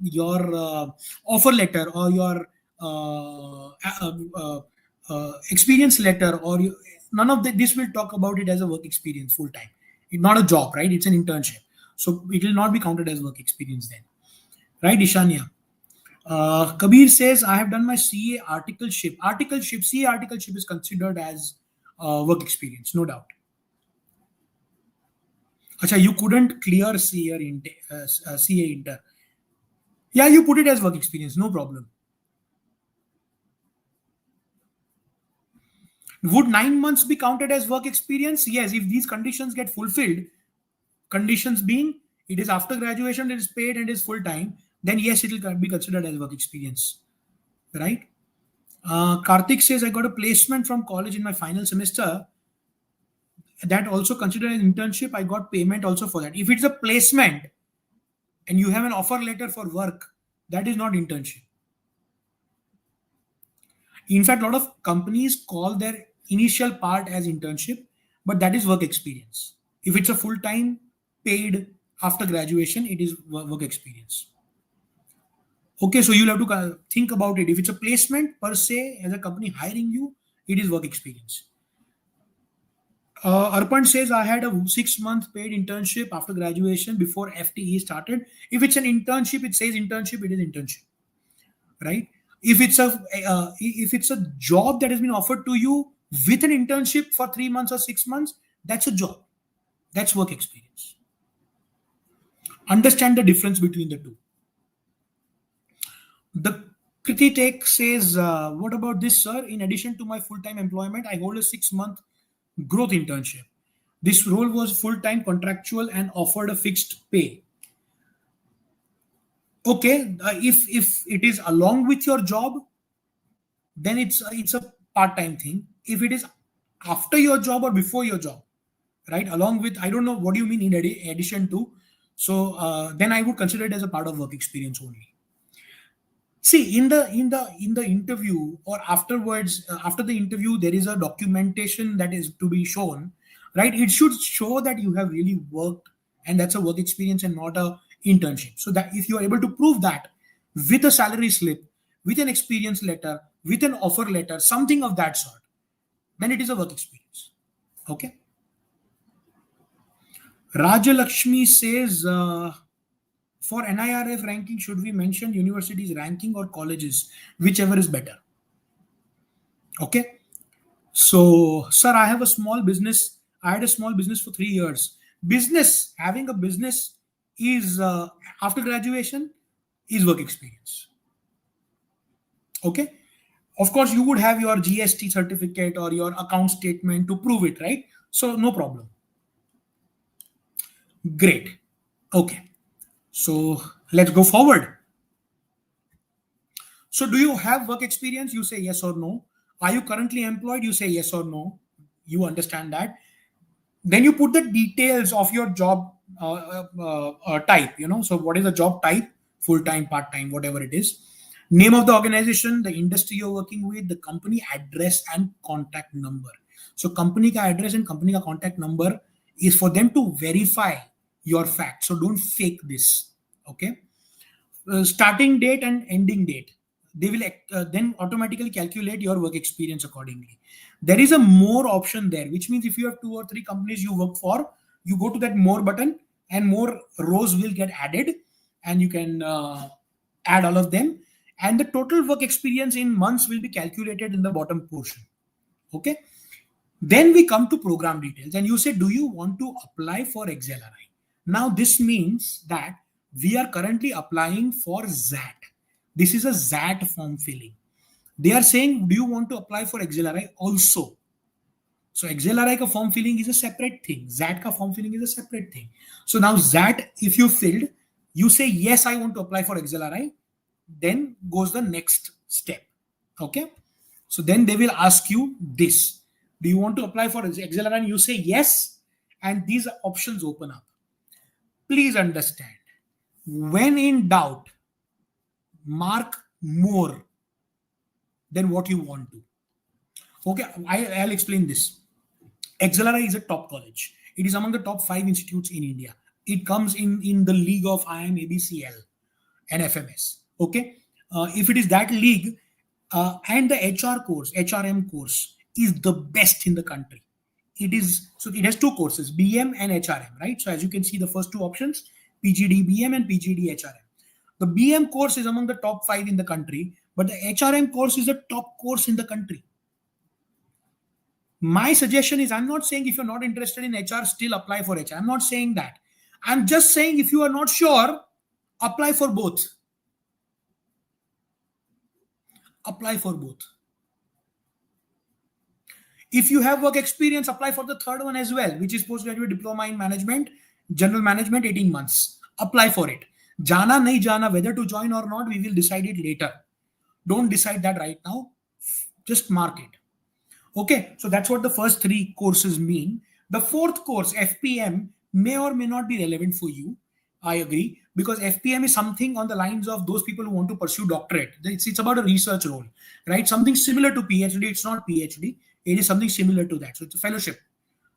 your offer letter, or your experience letter, or none of this will talk about it as a work experience full-time. It's not a job, right? It's an internship, so it will not be counted as work experience then, right? Ishania. Kabir says, I have done my CA articleship. CA articleship is considered as work experience, no doubt. Achha, you couldn't clear CA inter. Yeah, you put it as work experience, no problem. Would 9 months be counted as work experience? Yes, if these conditions get fulfilled, conditions being it is after graduation, it is paid and is full-time, then yes, it will be considered as work experience, right? Karthik says, I got a placement from college in my final semester. That also considered an internship. I got payment also for that. If it's a placement and you have an offer letter for work, that is not internship. In fact, a lot of companies call their initial part as internship, but that is work experience. If it's a full time paid after graduation, it is work experience. Okay, so you'll have to think about it. If it's a placement per se, as a company hiring you, it is work experience. Arpan says, I had a 6-month paid internship after graduation before FTE started. If it's an internship, it says internship, it is internship, right? If it's a job that has been offered to you with an internship for 3 months or 6 months, that's a job. That's work experience. Understand the difference between the two. The Kriti Take says, what about this, sir? In addition to my full-time employment, I hold a 6-month growth internship. This role was full-time contractual and offered a fixed pay. Okay, if it is along with your job, then it's a part-time thing. If it is after your job or before your job, right, along with, I don't know what you mean in addition to, so then I would consider it as a part of work experience only. See, in the interview or afterwards, after the interview, there is a documentation that is to be shown, right? It should show that you have really worked, and that's a work experience and not a internship. So that if you are able to prove that with a salary slip, with an experience letter, with an offer letter, something of that sort, then it is a work experience. Okay. Rajalakshmi says, for NIRF ranking, should we mention universities ranking or colleges, whichever is better? Okay. So, sir, I have a small business. I had a small business for 3 years. Having a business is, after graduation, is work experience. Okay. Of course, you would have your GST certificate or your account statement to prove it, right? So, no problem. Great. Okay. So let's go forward. So do you have work experience? You say yes or no. Are you currently employed? You say yes or no. You understand that. Then you put the details of your job type, So what is the job type? Full-time, part-time, whatever it is. Name of the organization, the industry you're working with, the company address and contact number. So company ka address and company ka contact number is for them to verify your fact. So don't fake this. Okay. Starting date and ending date. They will then automatically calculate your work experience accordingly. There is a more option there, which means if you have 2 or 3 companies you work for, you go to that more button and more rows will get added, and you can add all of them. And the total work experience in months will be calculated in the bottom portion. Okay. Then we come to program details, and you say, do you want to apply for XLRI? Now, this means that we are currently applying for XAT. This is a XAT form filling. They are saying, do you want to apply for XLRI also? So XLRI ka form filling is a separate thing. XAT ka form filling is a separate thing. So now XAT, if you filled, you say, yes, I want to apply for XLRI. Then goes the next step. Okay. So then they will ask you this. Do you want to apply for XLRI? And you say yes. And these options open up. Please understand, when in doubt, mark more than what you want to. Okay, I'll explain this. XLRI is a top college. It is among the top 5 institutes in India. It comes in the league of IIM, ABCL, and FMS. Okay, if it is that league, and the HRM course is the best in the country. It has 2 courses, BM and HRM, right? So as you can see, the first 2 options, PGD BM and PGD HRM. The BM course is among the top 5 in the country, but the HRM course is the top course in the country. My suggestion is, I'm not saying if you're not interested in HR, still apply for HR. I'm not saying that. I'm just saying if you are not sure, apply for both. Apply for both. If you have work experience, apply for the third one as well, which is postgraduate diploma in management, general management, 18 months. Apply for it. Jana, nahi jana, whether to join or not, we will decide it later. Don't decide that right now. Just mark it. Okay, so that's what the first three courses mean. The fourth course, FPM, may or may not be relevant for you. I agree, because FPM is something on the lines of those people who want to pursue doctorate. It's about a research role, right? Something similar to PhD. It's not PhD. It is something similar to that. So it's a fellowship,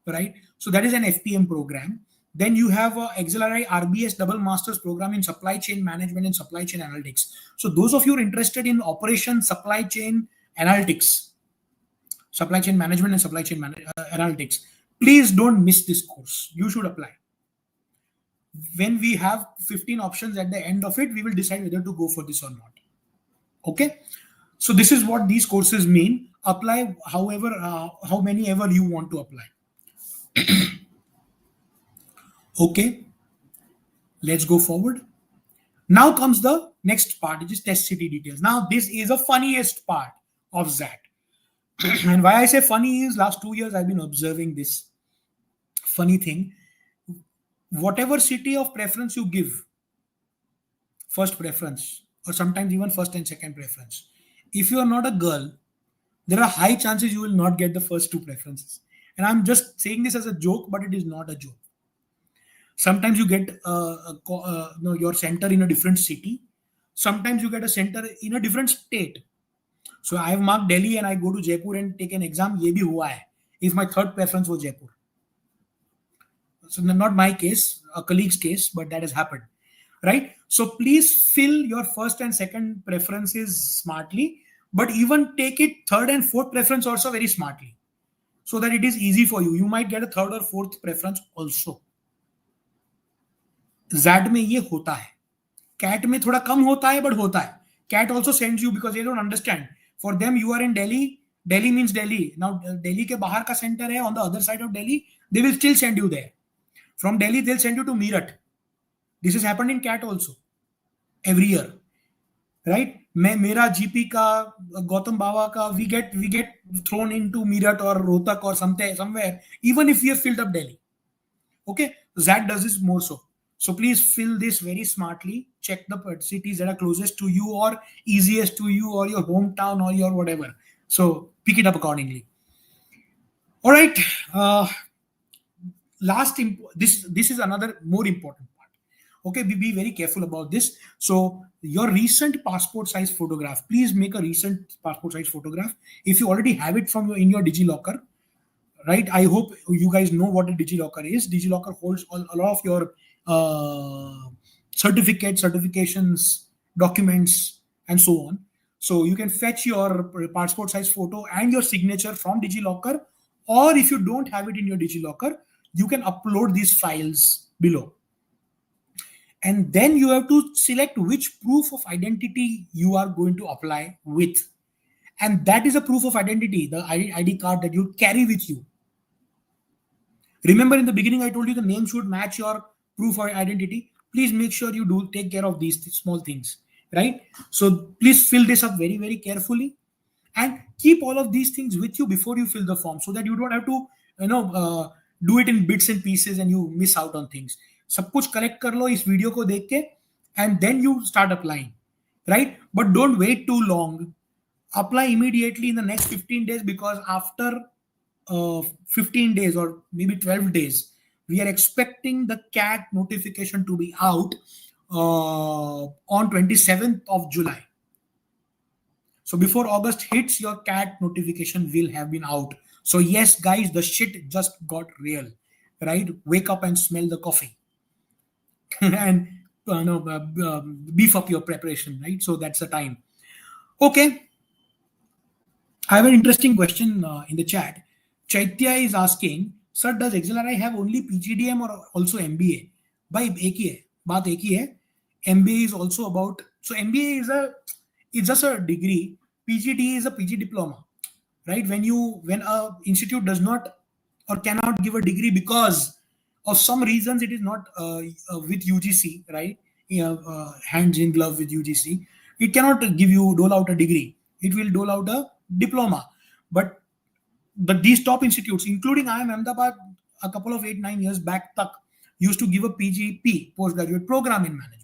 right? So that is an FPM program. Then you have a XLRI RBS double master's program in supply chain management and supply chain analytics. So those of you who are interested in operation supply chain analytics, supply chain management and supply chain analytics, please don't miss this course. You should apply. When we have 15 options at the end of it, we will decide whether to go for this or not. Okay, so this is what these courses mean. Apply however, how many ever you want to apply. Okay, let's go forward. Now comes the next part, which is test city details. Now this is the funniest part of XAT. And why I say funny is last 2 years I've been observing this funny thing. Whatever city of preference you give, first preference, or sometimes even first and second preference, if you are not a girl, there are high chances you will not get the first two preferences. And I'm just saying this as a joke, but it is not a joke. Sometimes you get your center in a different city. Sometimes you get a center in a different state. So I have marked Delhi and I go to Jaipur and take an exam. Ye bhi hua hai. If my third preference was Jaipur. So not my case, a colleague's case, but that has happened, right? So please fill your first and second preferences smartly, but even take it third and fourth preference also very smartly, so that it is easy for you. You might get a third or fourth preference also. XAT में ये होता है, CAT में थोड़ा कम होता है, but होता है. CAT also sends you because they don't understand. For them, you are in Delhi. Delhi means Delhi. Now, Delhi के बाहर का center है on the other side of Delhi. They will still send you there. From Delhi, they'll send you to Meerut. This has happened in CAT also every year, right? Mera GP ka, Gautam Bawa ka, we get thrown into Meerut or Rohtak or somewhere, even if we have filled up Delhi. Okay, XAT does this more so. So please fill this very smartly. Check the cities that are closest to you or easiest to you or your hometown or your whatever. So pick it up accordingly. All right. This is another more important part. Okay, be very careful about this. So your recent passport size photograph, please make a recent passport size photograph. If you already have it in your DigiLocker, right? I hope you guys know what a DigiLocker is. DigiLocker holds a lot of your certificates, certifications, documents, and so on. So you can fetch your passport size photo and your signature from DigiLocker, or if you don't have it in your DigiLocker, you can upload these files below. And then you have to select which proof of identity you are going to apply with. And that is a proof of identity, the ID card that you carry with you. Remember in the beginning, I told you the name should match your proof of identity. Please make sure you do take care of these small things, right? So please fill this up very, very carefully and keep all of these things with you before you fill the form, so that you don't have to, do it in bits and pieces and you miss out on things. सब कुछ collect कर लो इस video को देख के, and then you start applying, right? But don't wait too long. Apply immediately in the next 15 days, because after 15 days or maybe 12 days, we are expecting the CAT notification to be out on 27th of July. So before August hits, your CAT notification will have been out. So yes, guys, the shit just got real, right? Wake up and smell the coffee and beef up your preparation, right? So that's the time. Okay. I have an interesting question in the chat. Chaitya is asking, sir, does XLRI have only PGDM or also MBA? Bhai, baat ek hi hai. MBA is also about, so MBA it's just a degree. PGD is a PG diploma, right? When a institute does not or cannot give a degree because of some reasons, it is not with UGC, right? Hands in glove with UGC. It cannot dole out a degree. It will dole out a diploma. But these top institutes, including IIM Ahmedabad, a couple of 8-9 years back, used to give a PGP, postgraduate program in management.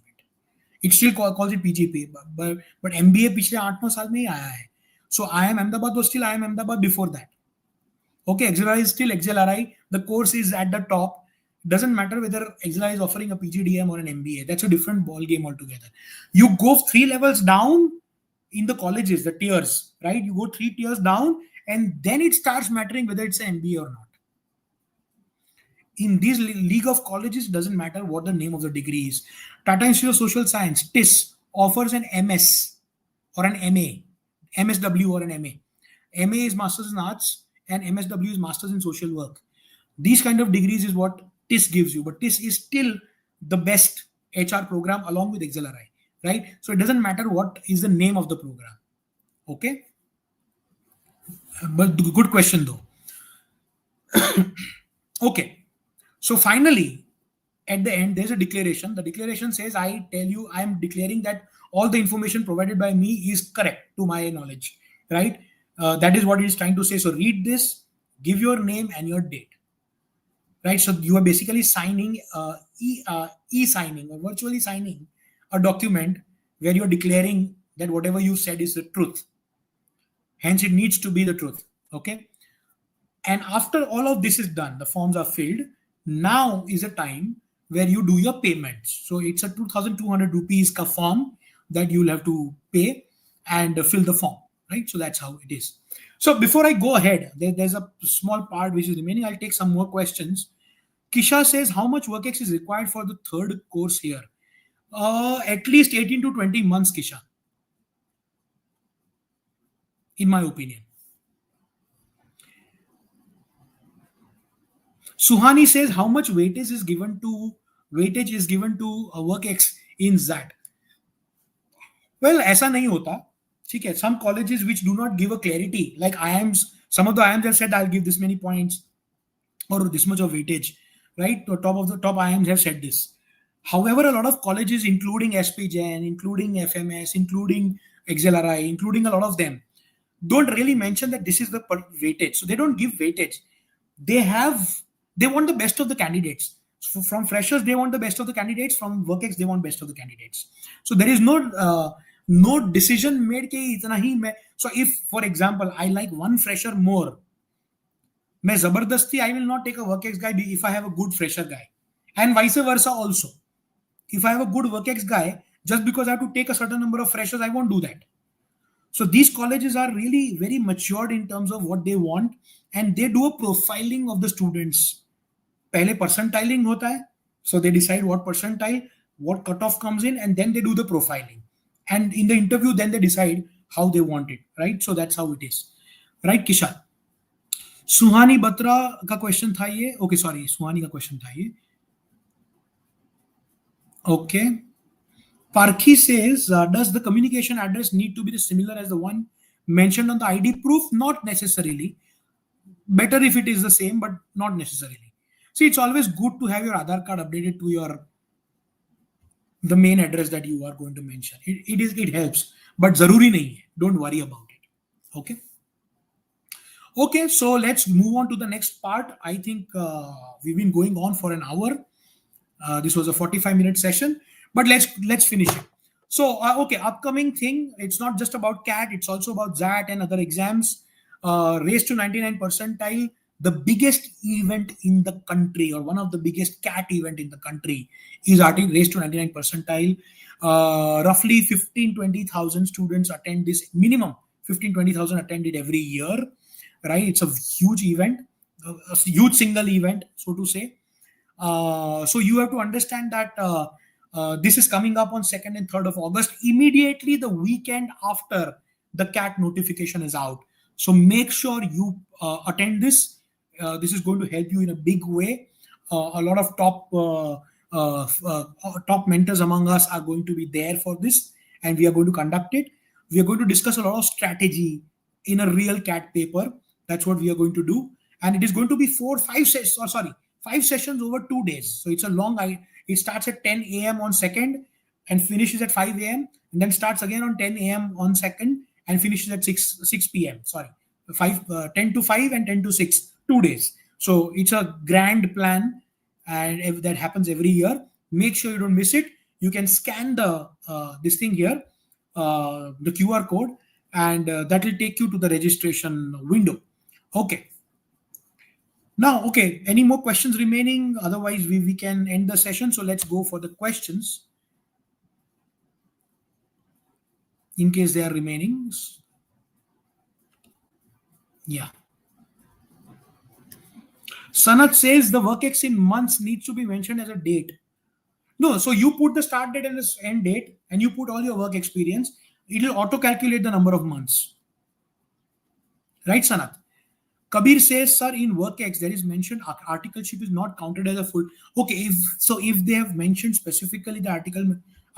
It still calls it PGP, but MBA पिछले 8-9 साल में ही आया है. So IIM Ahmedabad was still IIM Ahmedabad before that. Okay, XLRI is still XLRI. The course is at the top. Doesn't matter whether XLRI is offering a PGDM or an MBA. That's a different ball game altogether. You go 3 levels down in the colleges, the tiers, right? You go 3 tiers down, and then it starts mattering whether it's an MBA or not. In this league of colleges, it doesn't matter what the name of the degree is. Tata Institute of Social Science, TIS, offers an MS or an MA, MSW or an MA. MA is Masters in Arts and MSW is Masters in Social Work. These kind of degrees is what TIS gives you, but TIS is still the best HR program along with XLRI, right? So it doesn't matter what is the name of the program. Okay. But good question though. Okay. So finally, at the end, there's a declaration. The declaration says, I tell you, I am declaring that all the information provided by me is correct to my knowledge, right? That is what it is trying to say. So read this, give your name and your date, right? So you are basically signing, e-signing or virtually signing a document where you're declaring that whatever you said is the truth. Hence, it needs to be the truth, okay? And after all of this is done, the forms are filled. Now is a time where you do your payments. So it's a 2,200 rupees ka form that you'll have to pay and fill the form, right? So that's how it is. So before I go ahead, there's a small part which is remaining. I'll take some more questions. Kisha says, how much WorkX is required for the third course here? At least 18 to 20 months, Kisha, in my opinion. Suhani says, how much weightage is given to WorkX in XAT? Well, ऐसा नहीं होता. ठीक है. Some colleges which do not give a clarity, like IIMs, some of the IIMs have said, I'll give this many points or this much of weightage, right? The top IIMs have said this. However, a lot of colleges, including SPGen, including FMS, including XLRI, including a lot of them, don't really mention that this is the weightage. So they don't give weightage. They want the best of the candidates. So from freshers, they want the best of the candidates. From WorkX, they want best of the candidates. So there is no decision made कि इतना ही मैं. So if, for example, I like one fresher more, मैं जबरदस्ती, I will not take a WorkX guy if I have a good fresher guy, and vice versa also. If I have a good WorkX guy, just because I have to take a certain number of freshers, I won't do that. So these colleges are really very matured in terms of what they want, and they do a profiling of the students. पहले percentiling होता है, so they decide what percentile, what cutoff comes in, and then they do the profiling. And in the interview, then they decide how they want it, right? So that's how it is, right, Kishan? सुहानी बत्रा का question था ये. Okay, sorry, सुहानी का question था ये. Okay. Parkhi says, does the communication address need to be similar as the one mentioned on the ID proof? Not necessarily. Better if it is the same, but not necessarily. See, it's always good to have your Aadhaar card updated to the main address that you are going to mention. It helps, but zaruri nahi hai. Don't worry about it. Okay. Okay, so let's move on to the next part. I think we've been going on for an hour. This was a 45-minute session, but let's finish it. So, okay, upcoming thing. It's not just about CAT. It's also about XAT and other exams. Race to 99 percentile. The biggest event in the country, or one of the biggest CAT event in the country, is Race to 99 percentile. Roughly 15-20,000 students attend this. Minimum 15-20,000 attend it every year. Right, it's a huge event, a huge single event, so to say. So you have to understand that this is coming up on 2nd and 3rd of August, immediately the weekend after the CAT notification is out. So make sure you attend this. This is going to help you in a big way. A lot of top mentors among us are going to be there for this, and we are going to conduct it. We are going to discuss a lot of strategy in a real CAT paper. That's what we are going to do. And it is going to be 5 sessions over 2 days. So it's a long, it starts at 10 a.m. on 2nd and finishes at 5 a.m. and then starts again on 10 a.m. on 2nd and finishes at 6 p.m. 10 to 5 and 10 to 6, 2 days. So it's a grand plan, and that happens every year. Make sure you don't miss it. You can scan this thing here, the QR code, and that will take you to the registration window. Okay. Now, okay, any more questions remaining? Otherwise, we can end the session. So let's go for the questions in case they are remaining. Yeah. Sanat says the work X in months needs to be mentioned as a date. No, so you put the start date and the end date, and you put all your work experience. It will auto calculate the number of months. Right, Sanat? Kabir says, sir, in WorkX, there is mentioned articleship is not counted as a full. Okay, if they have mentioned specifically the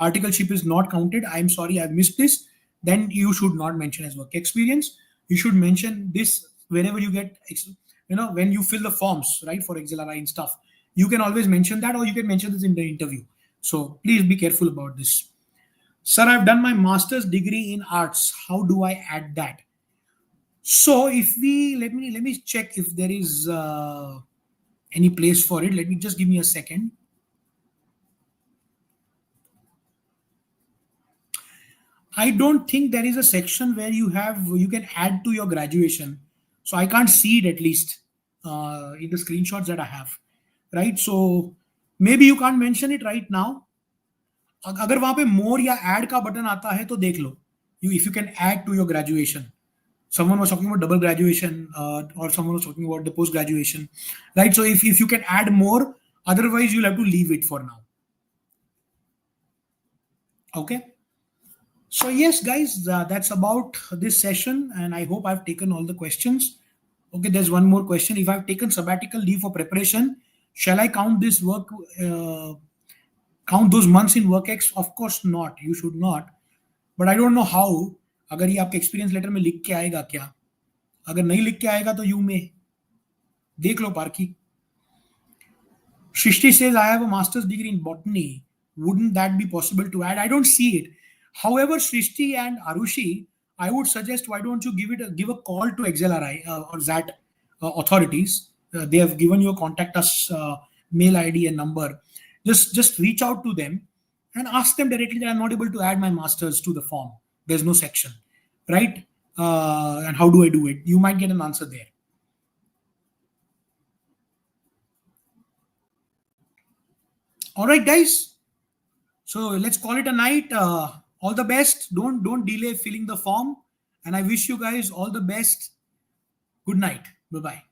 articleship is not counted, I'm sorry, I've missed this. Then you should not mention as work experience. You should mention this whenever you get, when you fill the forms, right, for XLRI and stuff. You can always mention that, or you can mention this in the interview. So please be careful about this. Sir, I've done my master's degree in arts. How do I add that? So if we let me check if there is any place for it. Let me just give me a second. I don't think there is a section where you can add to your graduation. So I can't see it, at least in the screenshots that I have, right? So maybe you can't mention it right now. अगर वहां पे more या add का button आता है तो देख लो. If you can add to your graduation. Someone was talking about double graduation, or someone was talking about the post graduation, right? So if you can add more, otherwise you'll have to leave it for now. Okay. So yes, guys, that's about this session, and I hope I've taken all the questions. Okay, there's one more question. If I've taken sabbatical leave for preparation, shall I count this work, count those months in WorkX? Of course not. You should not. But I don't know how. अगर ये आपके experience letter में लिख के आएगा क्या? अगर नहीं लिख के आएगा तो यू में देख लो पार्की. Shrishti says, I have a master's degree in botany. Wouldn't that be possible to add? I don't see it. However, Shrishti and Arushi, I would suggest, why don't you give a call to XLRI or XAT authorities. They have given you a contact us mail ID and number. Just reach out to them and ask them directly that I'm not able to add my master's to the form. There's no section, right? And how do I do it? You might get an answer there. All right, guys. So let's call it a night. All the best. Don't delay filling the form. And I wish you guys all the best. Good night. Bye-bye.